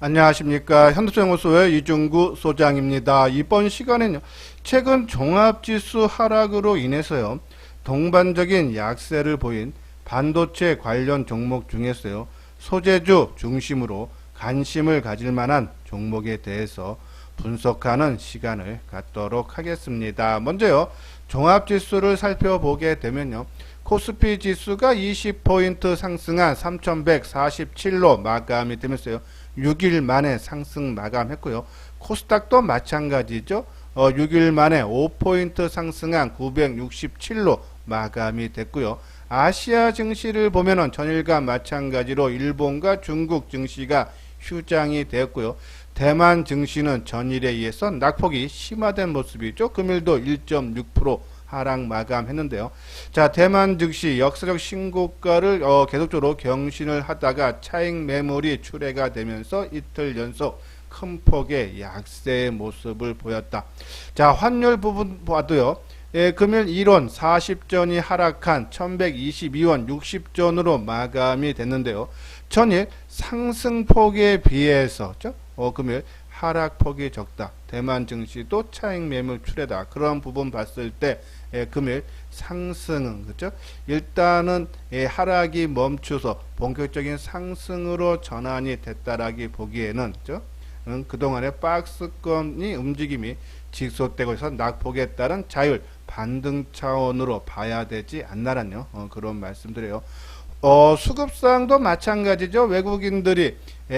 안녕하십니까. 현대생활소의 이중구 소장입니다. 이번 시간에는요, 최근 종합지수 하락으로 인해서요, 동반적인 약세를 보인 반도체 관련 종목 중에서요, 소재주 중심으로 관심을 가질 만한 종목에 대해서 분석하는 시간을 갖도록 하겠습니다. 먼저요, 종합지수를 살펴보게 되면요, 코스피 지수가 20포인트 상승한 3147로 마감이 되면서요, 6일 만에 상승 마감했고요. 코스닥도 마찬가지죠. 6일 만에 5포인트 상승한 967로 마감이 됐고요. 아시아 증시를 보면은 전일과 마찬가지로 일본과 중국 증시가 휴장이 되었고요. 대만 증시는 전일에 의해서 낙폭이 심화된 모습이죠. 금일도 1.6% 하락 마감했는데요. 자, 대만 증시 역사적 신고가를 계속적으로 경신을 하다가 차익 매물이 출회가 되면서 이틀 연속 큰 폭의 약세의 모습을 보였다. 자, 환율 부분 봐도요. 금일 1원 40전이 하락한 1122원 60전으로 마감이 됐는데요. 전일 상승폭에 비해서 금일 하락폭이 적다. 대만 증시도 차익 매물 출회다. 그런 부분 봤을 때 금일 상승은 그죠? 일단은 하락이 멈춰서 본격적인 상승으로 전환이 됐다라기 보기에는 그죠? 그동안의 박스권이 움직임이 지속되고 있어서 낙폭에 따른 자율 반등 차원으로 봐야 되지 않나라는 그런 말씀드려요. 수급상도 마찬가지죠. 외국인들이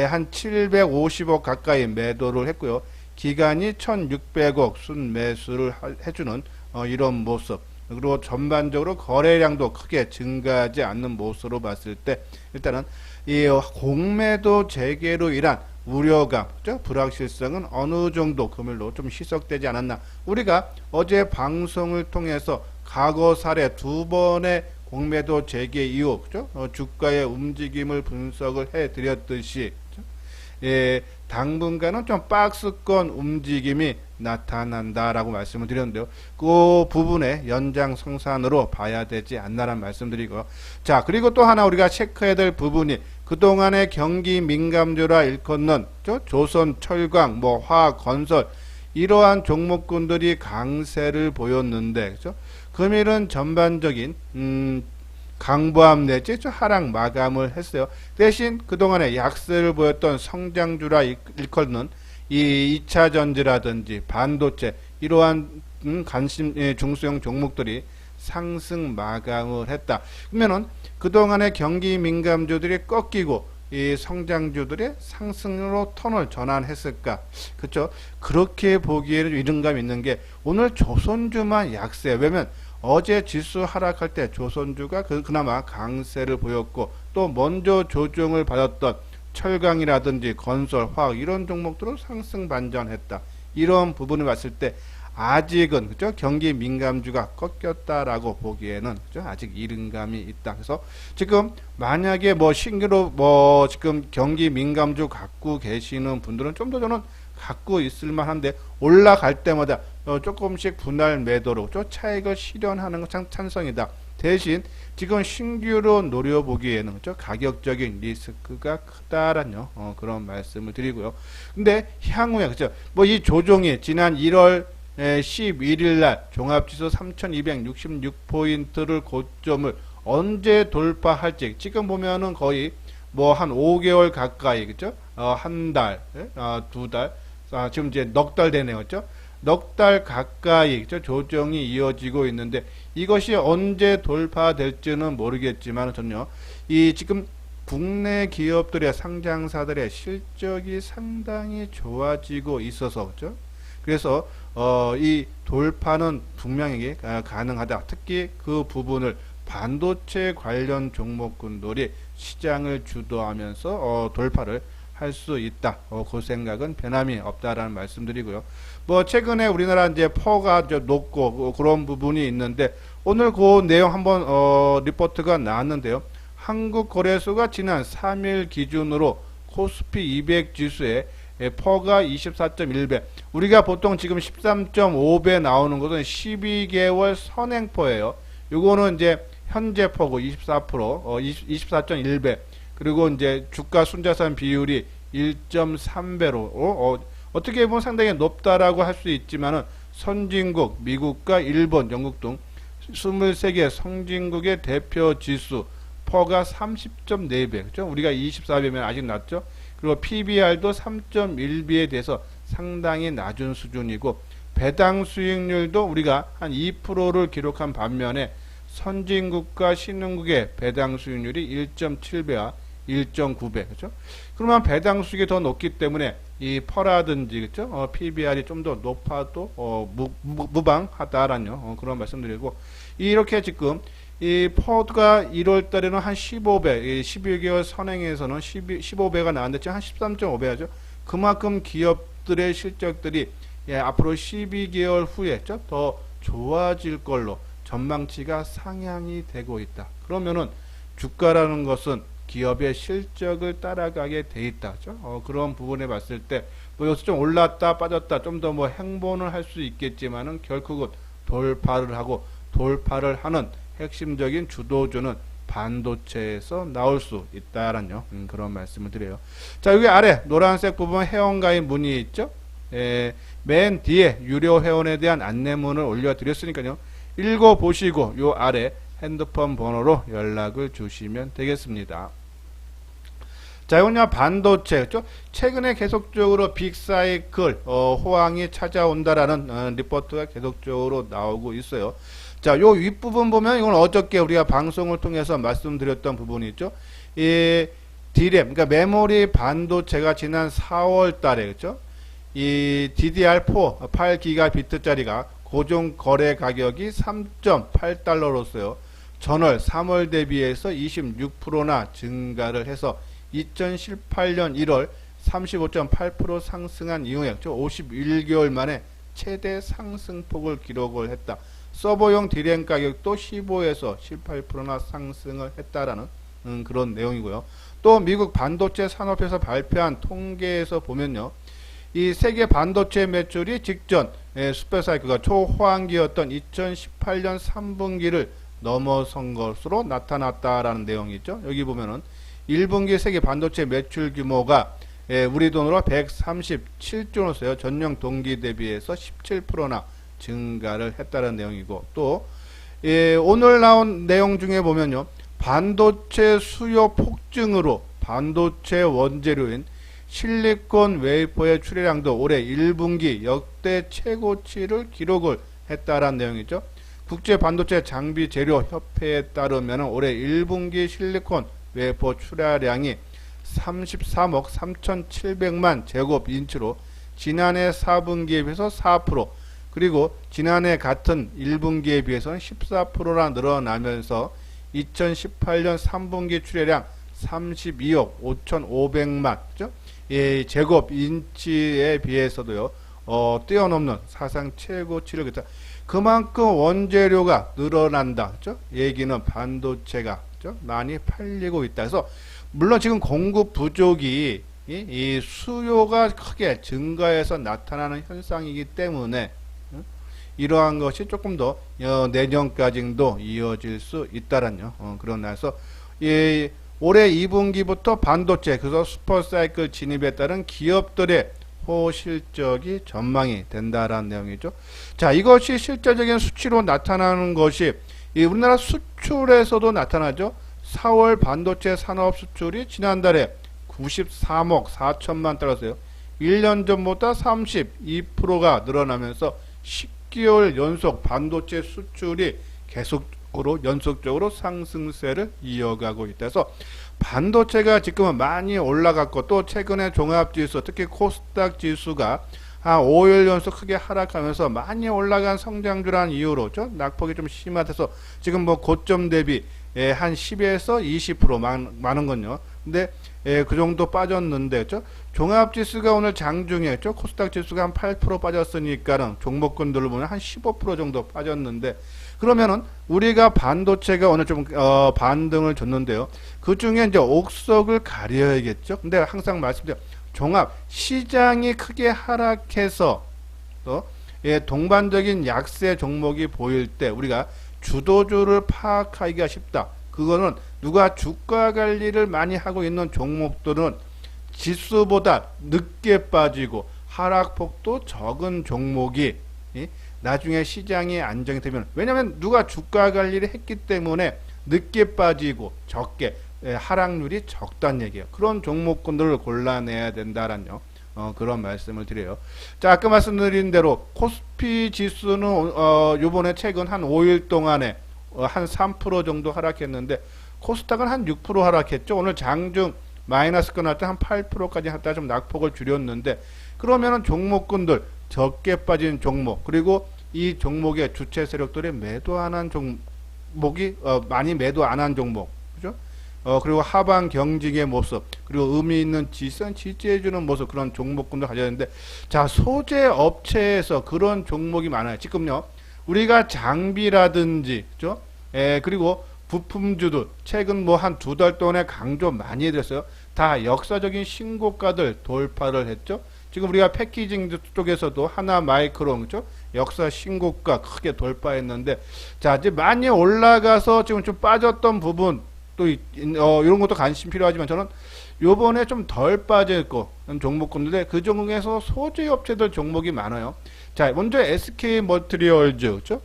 한 750억 가까이 매도를 했고요. 기간이 1600억 순매수를 해주는 이런 모습. 그리고 전반적으로 거래량도 크게 증가하지 않는 모습으로 봤을 때 일단은 이 공매도 재개로 인한 우려감, 불확실성은 어느 정도 금일로 좀 희석되지 않았나. 우리가 어제 방송을 통해서 과거 사례 두 번의 공매도 재개 이후 주가의 움직임을 분석을 해드렸듯이 당분간은 좀 박스권 움직임이 나타난다라고 말씀을 드렸는데요. 그 부분의 연장성산으로 봐야 되지 않나라는 말씀드리고요. 자, 그리고 또 하나 우리가 체크해야 될 부분이 그동안의 경기 민감주라 일컫는 조선, 철강, 화학, 건설 이러한 종목군들이 강세를 보였는데 그죠? 금일은 전반적인 강보합 내지 하락 마감을 했어요. 대신 그동안에 약세를 보였던 성장주라 일컫는 이 2차전지라든지 반도체 이러한 중소형 종목들이 상승 마감을 했다. 그러면은 그동안의 경기 민감주들이 꺾이고 이 성장주들의 상승으로 턴을 전환했을까? 그렇죠? 그렇게 보기에는 이른감 있는 게 오늘 조선주만 약세. 왜냐면 어제 지수 하락할 때 조선주가 그나마 강세를 보였고 또 먼저 조정을 받았던 철강이라든지 건설, 화학 이런 종목들은 상승 반전했다. 이런 부분을 봤을 때 아직은 그죠? 경기 민감주가 꺾였다라고 보기에는 그죠? 아직 이른감이 있다. 그래서 지금 만약에 신규로 지금 경기 민감주 갖고 계시는 분들은 좀 더 저는 갖고 있을 만한데 올라갈 때마다 조금씩 분할 매도로 차익을 실현하는 건 찬성이다. 대신 지금 신규로 노려보기에는 가격적인 리스크가 크다라는 그런 말씀을 드리고요. 근데 향후에 그죠? 이 조종이 지난 1월 11일 날 종합지수 3266포인트를 고점을 언제 돌파할지 지금 보면은 거의 한 5개월 가까이 그죠? 한 달, 두 달, 지금 이제 넉 달 되네요. 그죠? 넉 달 가까이 조정이 이어지고 있는데 이것이 언제 돌파될지는 모르겠지만 전요 이 지금 국내 기업들의 상장사들의 실적이 상당히 좋아지고 있어서 그죠? 그래서 이 돌파는 분명히 가능하다. 특히 그 부분을 반도체 관련 종목군들이 시장을 주도하면서 돌파를 할 수 있다. 그 생각은 변함이 없다라는 말씀드리고요. 최근에 우리나라 이제 퍼가 높고 그런 부분이 있는데 오늘 그 내용 한번 리포트가 나왔는데요. 한국거래소가 지난 3일 기준으로 코스피 200 지수에 퍼가 24.1배. 우리가 보통 지금 13.5배 나오는 것은 12개월 선행퍼예요. 요거는 이제 현재 퍼고 24%, 24.1배. 그리고 이제 주가 순자산 비율이 1.3배로 어떻게 보면 상당히 높다라고 할 수 있지만은 선진국 미국과 일본, 영국 등 23개 선진국의 대표 지수 퍼가 30.4배, 그죠? 우리가 24배면 아직 낮죠? 그리고 PBR도 3.1배에 대해서 상당히 낮은 수준이고, 배당 수익률도 우리가 한 2%를 기록한 반면에 선진국과 신흥국의 배당 수익률이 1.7배와 1.9배, 그죠? 그러면 배당 수익이 더 높기 때문에 이 퍼라든지, 그죠? PBR이 좀 더 높아도 무방하다라는 그런 말씀드리고, 이렇게 지금 이 퍼가 1월 달에는 한 15배, 11개월 선행에서는 15배가 나왔는데 지금 한 13.5배 하죠. 그만큼 기업들의 실적들이 앞으로 12개월 후에 더 좋아질 걸로 전망치가 상향이 되고 있다. 그러면은 주가라는 것은 기업의 실적을 따라가게 돼 있다. 그런 부분에 봤을 때, 뭐 여기서 좀 올랐다 빠졌다 좀 더 뭐 행보는 할 수 있겠지만은 결국은 돌파를 하는 핵심적인 주도주는 반도체에서 나올 수 있다라는 그런 말씀을 드려요. 자, 여기 아래 노란색 부분 회원가입 문의 있죠? 맨 뒤에 유료 회원에 대한 안내문을 올려드렸으니까요. 읽어보시고 요 아래 핸드폰 번호로 연락을 주시면 되겠습니다. 자, 이건요 반도체, 그렇죠? 최근에 계속적으로 빅사이클 호황이 찾아온다라는 리포트가 계속적으로 나오고 있어요. 자, 요 윗부분 보면 이건 어저께 우리가 방송을 통해서 말씀드렸던 부분이 있죠. 이 DRAM, 그러니까 메모리 반도체가 지난 4월 달에, 그렇죠? 이 DDR4 8기가비트짜리가 고정 거래 가격이 3.8달러로서요. 전월 3월 대비해서 26%나 증가를 해서 2018년 1월 35.8% 상승한 이후에 51개월 만에 최대 상승폭을 기록을 했다. 서버용 DRAM 가격도 15에서 18%나 상승을 했다라는 그런 내용이고요. 또 미국 반도체 산업에서 발표한 통계에서 보면요. 이 세계 반도체 매출이 직전 슈퍼사이클과 초호황기였던 2018년 3분기를 넘어선 것으로 나타났다라는 내용이 있죠. 여기 보면은 1분기 세계 반도체 매출 규모가 우리 돈으로 137조로서요. 전년 동기 대비해서 17%나 증가를 했다는 내용이고, 또 오늘 나온 내용 중에 보면요. 반도체 수요 폭증으로 반도체 원재료인 실리콘 웨이퍼의 출하량도 올해 1분기 역대 최고치를 기록을 했다라는 내용이죠. 국제 반도체 장비 재료 협회에 따르면 올해 1분기 실리콘 웨이퍼 출하량이 33억 3,700만 제곱인치로 지난해 4분기에 비해서 4%, 그리고 지난해 같은 1분기에 비해서는 14%나 늘어나면서 2018년 3분기 출하량 32억 5,500만 제곱인치에 비해서도요, 뛰어넘는 사상 최고치를 그랬다. 그만큼 원재료가 늘어난다. 그죠? 얘기는 반도체가 많이 팔리고 있다. 그래서 물론 지금 공급 부족이 이 수요가 크게 증가해서 나타나는 현상이기 때문에 이러한 것이 조금 더 내년까지도 이어질 수 있다라는 그런 날서 올해 2분기부터 반도체 그래서 슈퍼사이클 진입에 따른 기업들의 호실적이 전망이 된다라는 내용이죠. 자, 이것이 실제적인 수치로 나타나는 것이 우리나라 수출에서도 나타나죠. 4월 반도체 산업 수출이 지난달에 93억 4천만 달러였어요. 1년 전보다 32%가 늘어나면서 10개월 연속 반도체 수출이 계속적으로 연속적으로 상승세를 이어가고 있다. 그래서 반도체가 지금은 많이 올라갔고, 또 최근에 종합지수 특히 코스닥 지수가 한 5일 연속 크게 하락하면서 많이 올라간 성장주라는 이유로 낙폭이 좀 심화돼서 지금 뭐 고점 대비 한 10에서 20% 많은 건요. 근데 그 정도 빠졌는데 종합지수가 오늘 장중에 코스닥 지수가 한 8% 빠졌으니까는 종목군들을 보면 한 15% 정도 빠졌는데, 그러면은 우리가 반도체가 오늘 좀 반등을 줬는데요. 그 중에 이제 옥석을 가려야겠죠. 근데 항상 말씀드려 종합 시장이 크게 하락해서 또 동반적인 약세 종목이 보일 때 우리가 주도주를 파악하기가 쉽다. 그거는 누가 주가 관리를 많이 하고 있는 종목들은 지수보다 늦게 빠지고 하락폭도 적은 종목이 나중에 시장이 안정이 되면, 왜냐하면 누가 주가 관리를 했기 때문에 늦게 빠지고 적게 하락률이 적다는 얘기예요. 그런 종목군들을 골라내야 된다라는 그런 말씀을 드려요. 자, 아까 말씀드린 대로 코스피 지수는 요번에 최근 한 5일 동안에 한 3% 정도 하락했는데, 코스닥은 한 6% 하락했죠. 오늘 장중 마이너스 끝날 때 한 8%까지 하다 좀 낙폭을 줄였는데, 그러면은 종목군들 적게 빠진 종목, 그리고 이 종목의 주체 세력들이 매도 안 한 종목이 많이 매도 안 한 종목, 그죠? 그리고 하방 경직의 모습, 그리고 의미 있는 지선 지지해주는 모습, 그런 종목군들 가져야 되는데, 자, 소재 업체에서 그런 종목이 많아요. 지금요, 우리가 장비라든지, 그죠? 그리고 부품주들 최근 뭐 한 2달 동안에 강조 많이 해드렸어요. 다 역사적인 신고가들 돌파를 했죠. 지금 우리가 패키징 쪽에서도 하나 마이크론, 그죠? 역사 신고가 크게 돌파했는데, 자, 이제 많이 올라가서 지금 좀 빠졌던 부분, 또 이런 것도 관심 필요하지만, 저는 요번에 좀 덜 빠졌고 종목군인데, 그 중에서 소재 업체들 종목이 많아요. 자, 먼저 SK 머티리얼즈, 그죠?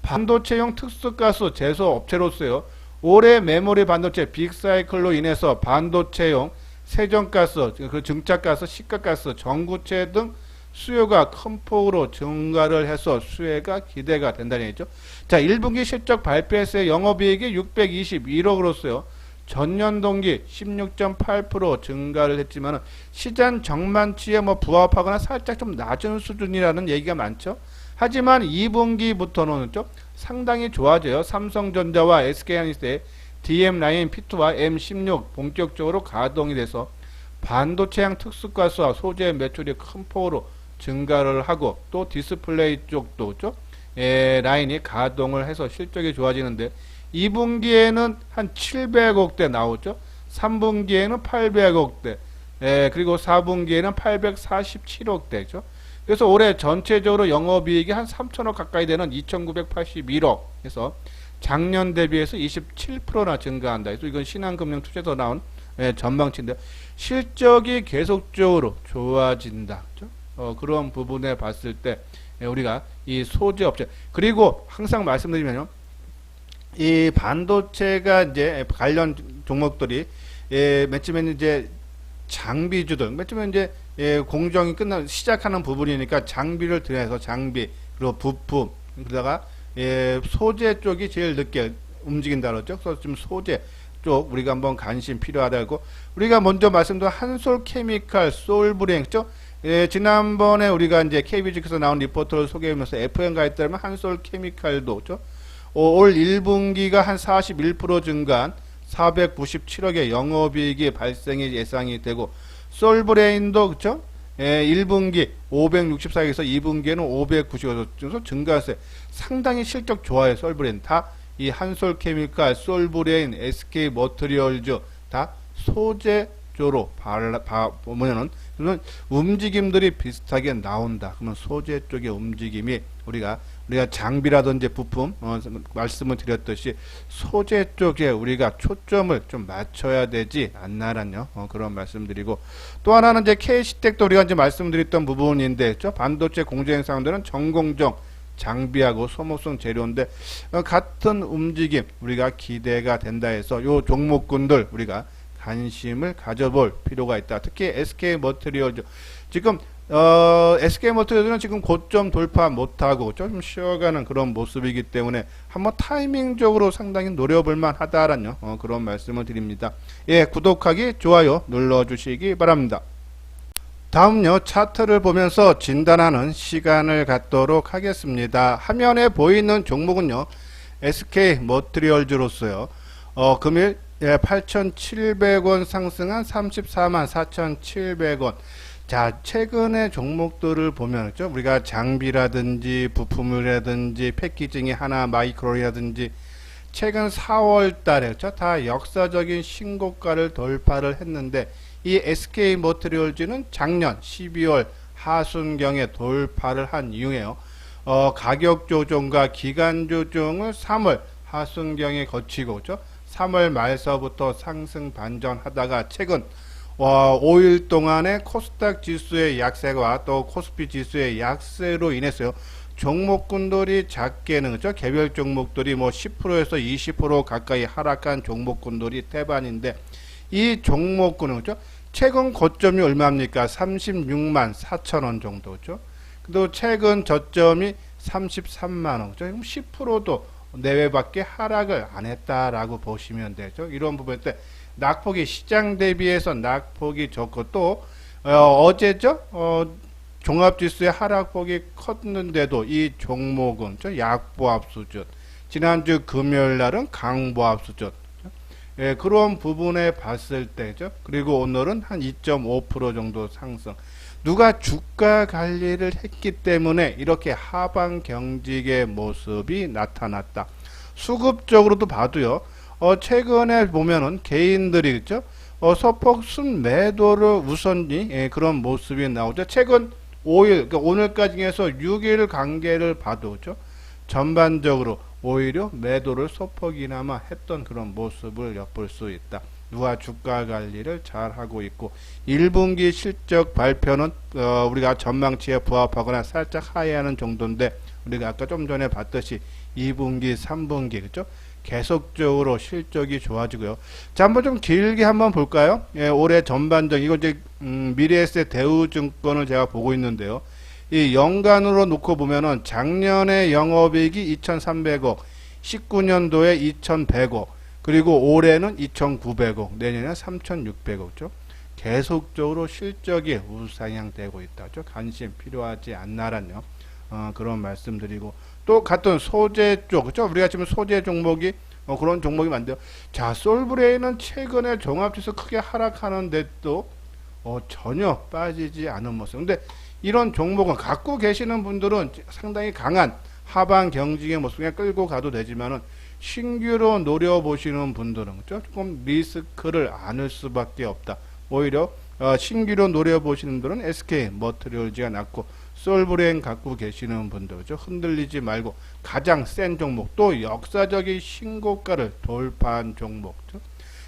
반도체용 특수가스 제조 업체로서요, 올해 메모리 반도체 빅사이클로 인해서 반도체용 세정가스, 그 증자가스, 시가가스, 전구체 등 수요가 큰 폭으로 증가를 해서 수혜가 기대가 된다는 얘기죠. 자, 1분기 실적 발표했어요. 영업이익이 621억으로서요. 전년 동기 16.8% 증가를 했지만 시장 정만치에 뭐 부합하거나 살짝 좀 낮은 수준이라는 얘기가 많죠. 하지만 2분기부터는 좀 상당히 좋아져요. 삼성전자와 SK하이닉스의 DM9 P2와 M16 본격적으로 가동이 돼서 반도체형 특수가스와 소재 매출이 큰 폭으로 증가를 하고, 또 디스플레이 쪽도 라인이 가동을 해서 실적이 좋아지는데, 2분기에는 한 700억대 나오죠. 3분기에는 800억대, 그리고 4분기에는 847억대죠. 그래서 올해 전체적으로 영업이익이 한 3천억 가까이 되는 2,981억 해서 작년 대비해서 27%나 증가한다. 그래서 이건 신한금융투자에서 나온 전망치인데, 실적이 계속적으로 좋아진다. 그렇죠? 그런 부분에 봤을 때 우리가 이 소재 업체, 그리고 항상 말씀드리면요, 이 반도체가 이제 관련 종목들이 맨 처음에는 이제 장비주들, 맨 처음에 이제 공정이 시작하는 부분이니까 장비를 들여서 장비, 그리고 부품, 그러다가 소재 쪽이 제일 늦게 움직인다 그랬죠. 그래서 지금 소재 쪽 우리가 한번 관심 필요하다고, 우리가 먼저 말씀드린 한솔케미칼, 솔브레인, 그죠? 지난번에 우리가 이제 KBG에서 나온 리포트를 소개하면서 FM 가입되면 한솔케미칼도, 그죠? 올 1분기가 한 41% 증가한 497억의 영업이익이 발생이 예상이 되고, 솔브레인도, 그죠? 1분기 564억에서 2분기에는 590억 정도 증가했어요. 상당히 실적 좋아요. 솔브레인 다 이 한솔케미칼, 솔브레인, SK 머티리얼즈 다 소재조로 보면은 움직임들이 비슷하게 나온다. 그러면 소재 쪽의 움직임이 우리가 장비라든지 부품 말씀을 드렸듯이 소재 쪽에 우리가 초점을 좀 맞춰야 되지 않나라는 그런 말씀드리고, 또 하나는 이제 K시텍도 우리가 이제 말씀드렸던 부분인데, 반도체 공정 상들은 전공정 장비하고 소모성 재료인데 같은 움직임 우리가 기대가 된다 해서 요 종목군들 우리가 관심을 가져볼 필요가 있다. 특히 SK 머티리얼즈, 지금 SK 머티리얼즈는 지금 고점 돌파 못하고 좀 쉬어가는 그런 모습이기 때문에 한번 타이밍적으로 상당히 노려볼 만하다라는 그런 말씀을 드립니다. 예, 구독하기, 좋아요 눌러주시기 바랍니다. 다음요, 차트를 보면서 진단하는 시간을 갖도록 하겠습니다. 화면에 보이는 종목은요, SK 머티리얼즈로서요, 금일 8,700원 상승한 34만 4,700원. 자, 최근의 종목들을 보면, 우리가 장비라든지 부품이라든지 패키징이 하나 마이크론이라든지 최근 4월 달에 다 역사적인 신고가를 돌파를 했는데, 이 SK 머티리얼즈는 작년 12월 하순경에 돌파를 한 이후에요. 가격 조정과 기간 조정을 3월 하순경에 거치고, 3월 말서부터 상승 반전하다가 최근 5일 동안의 코스닥 지수의 약세와 또 코스피 지수의 약세로 인해서요. 종목군들이 작게는 그죠? 개별 종목들이 뭐 10%에서 20% 가까이 하락한 종목군들이 태반인데 이 종목군은 그죠? 최근 고점이 얼마입니까? 36만 4천 원 정도죠. 그리고 최근 저점이 33만 원. 그죠? 그럼 10%도 내외밖에 하락을 안 했다라고 보시면 되죠. 이런 부분 때 낙폭이 시장 대비해서 낙폭이 적고 또 어제죠? 종합지수의 하락폭이 컸는데도 이 종목은 약보합 수준, 지난주 금요일 날은 강보합 수준, 예, 그런 부분에 봤을 때죠. 그리고 오늘은 한 2.5% 정도 상승. 누가 주가 관리를 했기 때문에 이렇게 하방 경직의 모습이 나타났다. 수급적으로도 봐도요. 최근에 보면은 개인들이 그죠? 소폭 순매도를 우선이 예, 그런 모습이 나오죠. 최근 5일, 그러니까 오늘까지 해서 6일 관계를 봐도 그죠? 전반적으로 오히려 매도를 소폭이나마 했던 그런 모습을 엿볼 수 있다. 누가 주가 관리를 잘 하고 있고 1분기 실적 발표는 우리가 전망치에 부합하거나 살짝 하회하는 정도인데 우리가 아까 좀 전에 봤듯이 2분기, 3분기 그죠? 계속적으로 실적이 좋아지고요. 자, 한번 좀 길게 한번 볼까요? 예, 올해 전반적 이거 이제 미래에셋 대우증권을 제가 보고 있는데요. 이 연간으로 놓고 보면은 작년에 영업이익이 2,300억, 19년도에 2,100억, 그리고 올해는 2,900억, 내년에 3,600억죠. 계속적으로 실적이 우상향되고 있다죠. 관심 필요하지 않나라뇨. 그런 말씀드리고 또 같은 소재 쪽, 그죠? 우리가 지금 소재 종목이 그런 종목이 많은데요. 자, 솔브레인은 최근에 종합지수 크게 하락하는데도 전혀 빠지지 않은 모습. 근데 이런 종목은 갖고 계시는 분들은 상당히 강한 하방 경직의 모습에 끌고 가도 되지만은 신규로 노려보시는 분들은 그죠? 조금 리스크를 안을 수밖에 없다. 오히려 신규로 노려보시는 분들은 SK 머티리얼즈가 낫고 솔브레인 갖고 계시는 분들 그죠? 흔들리지 말고 가장 센 종목 또 역사적인 신고가를 돌파한 종목 그죠?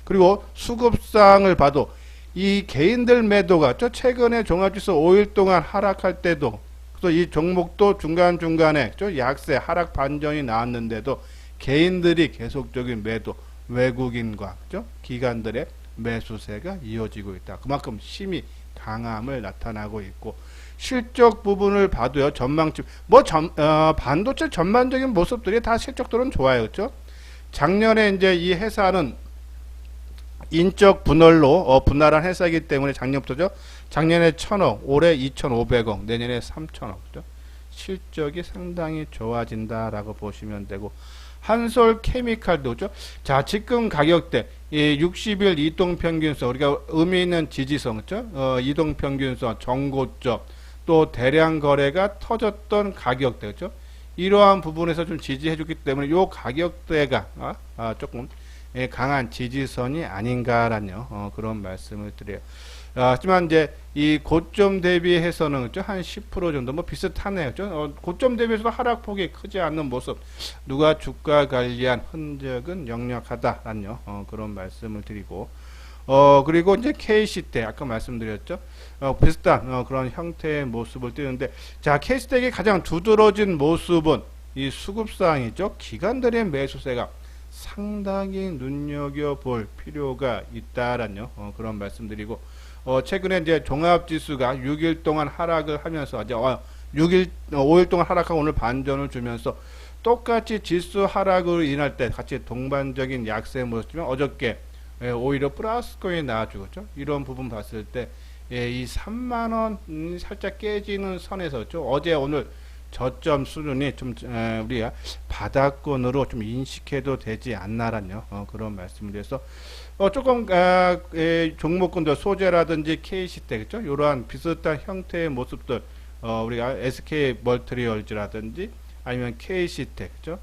그리고 수급상을 봐도 이 개인들 매도가 최근에 종합지수 5일 동안 하락할 때도 또 이 종목도 중간중간에 약세 하락 반전이 나왔는데도 개인들이 계속적인 매도 외국인과 그죠? 기관들의 매수세가 이어지고 있다. 그만큼 힘이 강함을 나타나고 있고 실적 부분을 봐도요. 전망치 반도체 전반적인 모습들이 다 실적들은 좋아요. 그렇죠? 작년에 이제 이 회사는 인적 분할로 분할한 회사이기 때문에 작년부터죠. 작년에 1,000억, 올해 2,500억, 내년에 3,000억. 그죠? 실적이 상당히 좋아진다라고 보시면 되고 한솔 케미칼도 그죠? 자, 지금 가격대 60일 이동평균선 우리가 의미 있는 지지선 그죠? 이동평균선 정고점 또 대량 거래가 터졌던 가격대 그죠? 이러한 부분에서 좀 지지해 줬기 때문에 요 가격대가 조금 강한 지지선이 아닌가라는 그런 말씀을 드려요. 하지만 이제 이 고점 대비해서는 그죠? 한 10% 정도 뭐 비슷하네요. 그죠? 고점 대비해서도 하락폭이 크지 않는 모습. 누가 주가 관리한 흔적은 역력하다라는 그런 말씀을 드리고 그리고 이제 K시텍 아까 말씀드렸죠. 비슷한 그런 형태의 모습을 띄는데 자, K시텍이 가장 두드러진 모습은 이 수급상이죠. 기관들의 매수세가 상당히 눈여겨볼 필요가 있다라는 그런 말씀드리고 최근에 이제 종합지수가 6일 동안 하락을 하면서 이제 5일 동안 하락하고 오늘 반전을 주면서 똑같이 지수 하락으로 인할 때 같이 동반적인 약세 모습이면 어저께 오히려 플러스권이 나와주고 그렇죠? 이런 부분 봤을 때 이 3만원 살짝 깨지는 선에서 어제 오늘 저점 수준이 좀 우리가 바닥권으로 좀 인식해도 되지 않나라는 그런 말씀을 드려서 조금 종목군들 소재라든지 K시텍 그죠? 이러한 비슷한 형태의 모습들 우리가 SK 멀티리얼즈라든지 아니면 K시텍 그죠?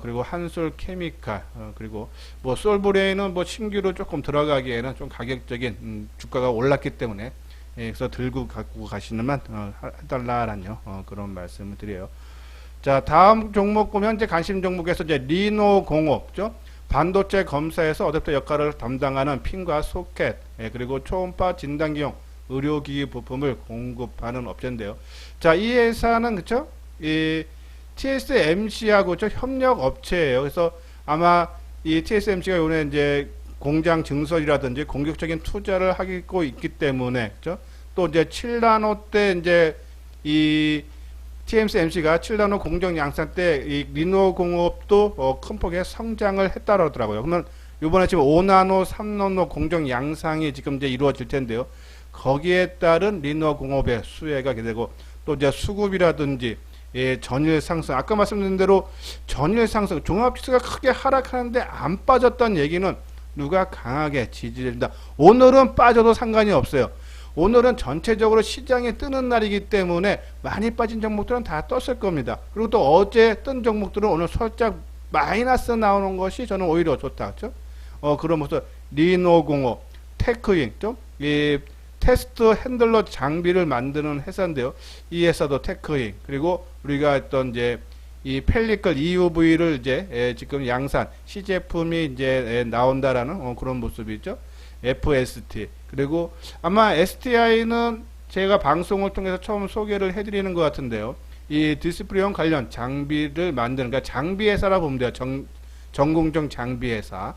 그리고 한솔 케미칼 그리고 뭐 솔브레인은 뭐 신규로 조금 들어가기에는 좀 가격적인 주가가 올랐기 때문에 그래서 들고 갖고 가시는만 해달라라는 그런 말씀을 드려요. 자, 다음 종목 보면 현재 관심 종목에서 이제 리노공업죠. 반도체 검사에서 어댑터 역할을 담당하는 핀과 소켓, 그리고 초음파 진단기용 의료기기 부품을 공급하는 업체인데요. 자, 이 회사는 그쵸? 이 TSMC하고 협력 업체예요. 그래서 아마 이 TSMC가 요번에 이제 공장 증설이라든지 공격적인 투자를 하고 있기 때문에, 그죠? 또 이제 7나노 때 이제 이 TSMC가 7나노 공정 양산 때 이 리노 공업도 큰 폭의 성장을 했다고 하더라고요. 그러면 요번에 지금 5나노, 3나노 공정 양상이 지금 이제 이루어질 텐데요. 거기에 따른 리노 공업의 수혜가 되고, 또 이제 수급이라든지 전일 상승, 아까 말씀드린 대로 전일 상승, 종합지수가 크게 하락하는데 안 빠졌다는 얘기는 누가 강하게 지지해준다. 오늘은 빠져도 상관이 없어요. 오늘은 전체적으로 시장이 뜨는 날이기 때문에 많이 빠진 종목들은 다 떴을 겁니다. 그리고 또 어제 뜬 종목들은 오늘 살짝 마이너스 나오는 것이 저는 오히려 좋다. 그렇죠? 그러면서 리노공업, 테크잉, 이 테스트 핸들러 장비를 만드는 회사인데요. 이 회사도 테크잉, 그리고 우리가 했던 이제 이 펠리클 EUV를 이제 지금 양산 시제품이 이제 나온다라는 그런 모습이죠. FST, 그리고 아마 STI는 제가 방송을 통해서 처음 소개를 해드리는 것 같은데요. 이 디스플레이용 관련 장비를 만드는, 그러니까 장비 회사라 보면 돼요. 전공정 장비 회사.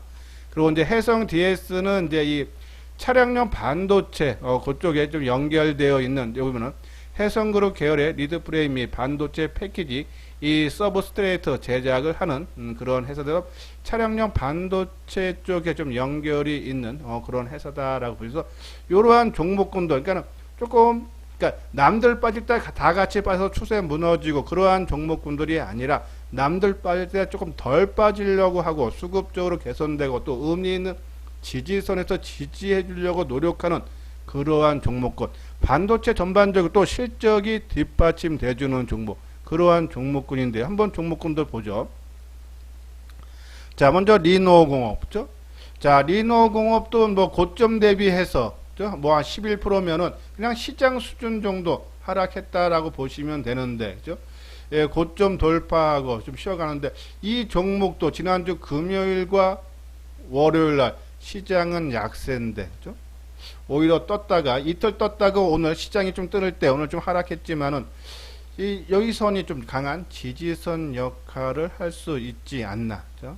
그리고 이제 해성 DS는 이제 이 차량용 반도체 그쪽에 좀 연결되어 있는, 여기 보면은 해성그룹 계열의 리드 프레임 및 반도체 패키지 이 서브스트레이트 제작을 하는 그런 회사들, 차량용 반도체 쪽에 좀 연결이 있는 그런 회사다라고 보여서 이러한 종목군들, 그러니까 조금, 그러니까 남들 빠질 때 다 같이 빠져서 추세 무너지고 그러한 종목군들이 아니라 남들 빠질 때 조금 덜 빠지려고 하고 수급적으로 개선되고 또 의미 있는 지지선에서 지지해 주려고 노력하는 그러한 종목군, 반도체 전반적으로 또 실적이 뒷받침돼 주는 종목, 그러한 종목군인데 한번 종목군들 보죠. 자, 먼저 리노공업. 자, 리노공업도 뭐 고점 대비해서 뭐 한 11%면은 그냥 시장 수준 정도 하락했다라고 보시면 되는데, 그죠? 예, 고점 돌파하고 좀 쉬어가는데 이 종목도 지난주 금요일과 월요일 날 시장은 약세인데, 그죠? 오히려 떴다가 이틀 떴다가 오늘 시장이 좀 뜨는 때 오늘 좀 하락했지만은 이 여기선이 좀 강한 지지선 역할을 할 수 있지 않나, 그죠?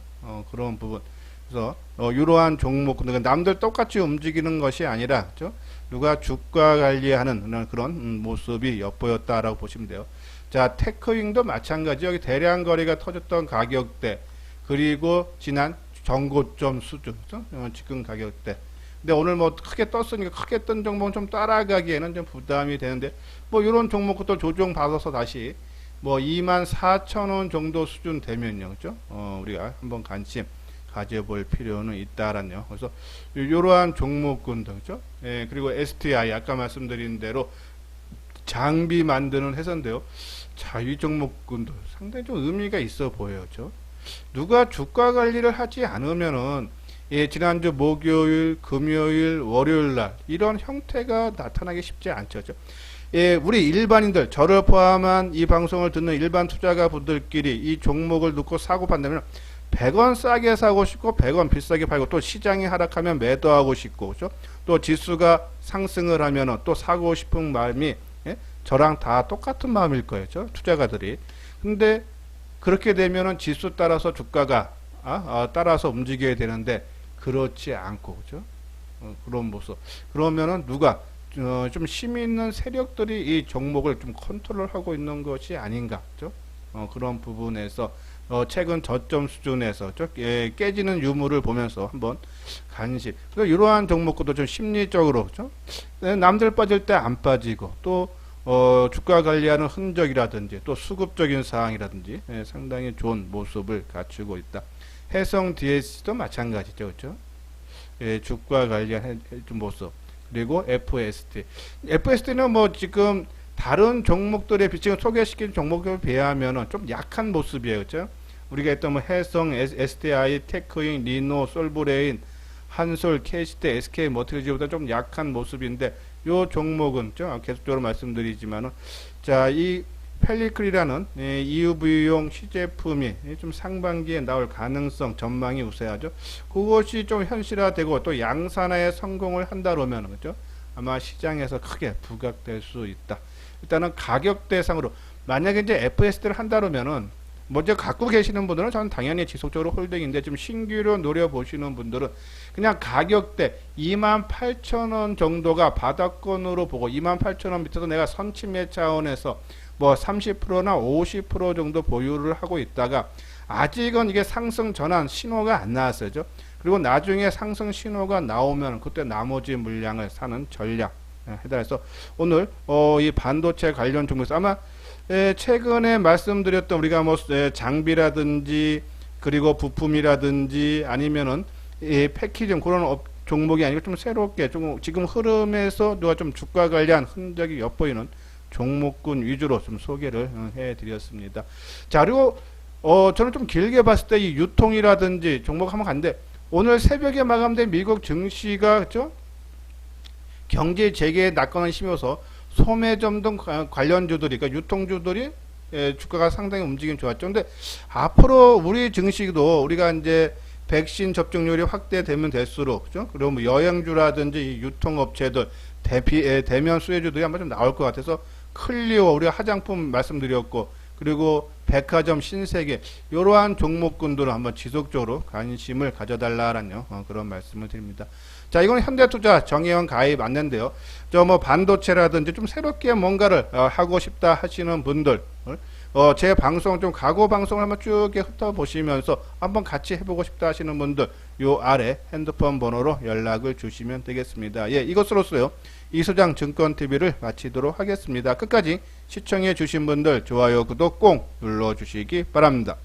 그런 부분. 그래서 이러한 종목, 남들 똑같이 움직이는 것이 아니라, 그죠? 누가 주가 관리하는 그런 모습이 엿보였다라고 보시면 돼요. 자, 테크윙도 마찬가지. 여기 대량 거래가 터졌던 가격대, 그리고 지난 전고점 수준, 그죠? 지금 가격대. 근데 오늘 뭐 크게 떴으니까 크게 뜬 종목은 좀 따라가기에는 좀 부담이 되는데, 뭐 이런 종목도 조정 받아서 다시 뭐 24,000원 정도 수준 되면요, 그죠? 우리가 한번 관심 가져볼 필요는 있다라는요. 그래서 이러한 종목군들, 그죠? 예, 그리고 STI 아까 말씀드린 대로 장비 만드는 회사인데요. 자, 이 종목군도 상당히 좀 의미가 있어 보여요, 그죠? 누가 주가 관리를 하지 않으면은 예, 지난주 목요일, 금요일, 월요일 날 이런 형태가 나타나기 쉽지 않죠. 예, 우리 일반인들, 저를 포함한 이 방송을 듣는 일반 투자가 분들끼리 이 종목을 놓고 사고 판다면 100원 싸게 사고 싶고 100원 비싸게 팔고, 또 시장이 하락하면 매도하고 싶고, 그죠? 또 지수가 상승을 하면은 또 사고 싶은 마음이, 예? 저랑 다 똑같은 마음일 거예요, 그죠? 투자가들이. 근데 그렇게 되면은 지수 따라서 주가가 따라서 움직여야 되는데 그렇지 않고, 그죠? 그런 모습. 그러면은 누가 좀 힘 있는 세력들이 이 종목을 좀 컨트롤하고 있는 것이 아닌가, 그죠? 그런 부분에서 최근 저점 수준에서 깨지는 유무를 보면서 한번 간식. 이러한 종목도 좀 심리적으로, 그죠? 남들 빠질 때 안 빠지고, 또 주가 관리하는 흔적이라든지 또 수급적인 사항이라든지 상당히 좋은 모습을 갖추고 있다. 해성 DS도 마찬가지죠, 그렇죠? 주가 관리하는 모습. 그리고 FST. FST는 뭐 지금 다른 종목들에 지금 소개시킨 종목에 비하면은 좀 약한 모습이에요, 그렇죠? 우리가 했던 뭐 해성, STI, 테크잉, 리노, 솔브레인, 한솔, K시대, SK 머티리얼보다 좀 약한 모습인데, 요 종목은 계속적으로 말씀드리지만은, 자, 이 펠리클이라는 EUV용 시제품이 좀 상반기에 나올 가능성 전망이 우세하죠. 그것이 좀 현실화되고 또 양산화에 성공을 한다 그러면 그죠? 아마 시장에서 크게 부각될 수 있다. 일단은 가격 대상으로 만약에 이제 FSD를 한다 그러면은 먼저 갖고 계시는 분들은 저는 당연히 지속적으로 홀딩인데 좀 신규로 노려보시는 분들은 그냥 가격대 28,000원 정도가 바닥권으로 보고 28,000원 밑에서 내가 선침해 차원에서 뭐 30%나 50% 정도 보유를 하고 있다가 아직은 이게 상승 전환 신호가 안 나왔어요. 그리고 나중에 상승 신호가 나오면 그때 나머지 물량을 사는 전략 해달해서 오늘 이 반도체 관련 종목에서 아마 최근에 말씀드렸던 우리가 뭐 장비라든지 그리고 부품이라든지 아니면은 이 패키징 그런 종목이 아니고 좀 새롭게 좀 지금 흐름에서 누가 좀 주가 관련 흔적이 엿보이는 종목군 위주로 좀 소개를 해드렸습니다. 자, 그리고 저는 좀 길게 봤을 때 이 유통이라든지 종목 한번 갔는데 오늘 새벽에 마감된 미국 증시가 그죠? 경제 재개에 낙관을 심어서 소매점 등 관련주들이 그러니까 유통주들이 주가가 상당히 움직임 좋았죠. 근데 앞으로 우리 증시도 우리가 이제 백신 접종률이 확대되면 될수록 그죠? 그리고 뭐 여행주라든지 유통업체들 대면 수혜주들이 아마 좀 나올 것 같아서 클리오 우리가 화장품 말씀드렸고 그리고 백화점 신세계 이러한 종목군들을 한번 지속적으로 관심을 가져달라라는 그런 말씀을 드립니다. 자, 이건 현대투자 정의원 가입 안내인데요. 저 뭐 반도체라든지 좀 새롭게 뭔가를 하고 싶다 하시는 분들 제 방송 좀 과거 방송을 한번 쭉 훑어보시면서 한번 같이 해보고 싶다 하시는 분들 요 아래 핸드폰 번호로 연락을 주시면 되겠습니다. 예, 이것으로서요 이수장 증권TV를 마치도록 하겠습니다. 끝까지 시청해 주신 분들 좋아요 구독 꼭 눌러주시기 바랍니다.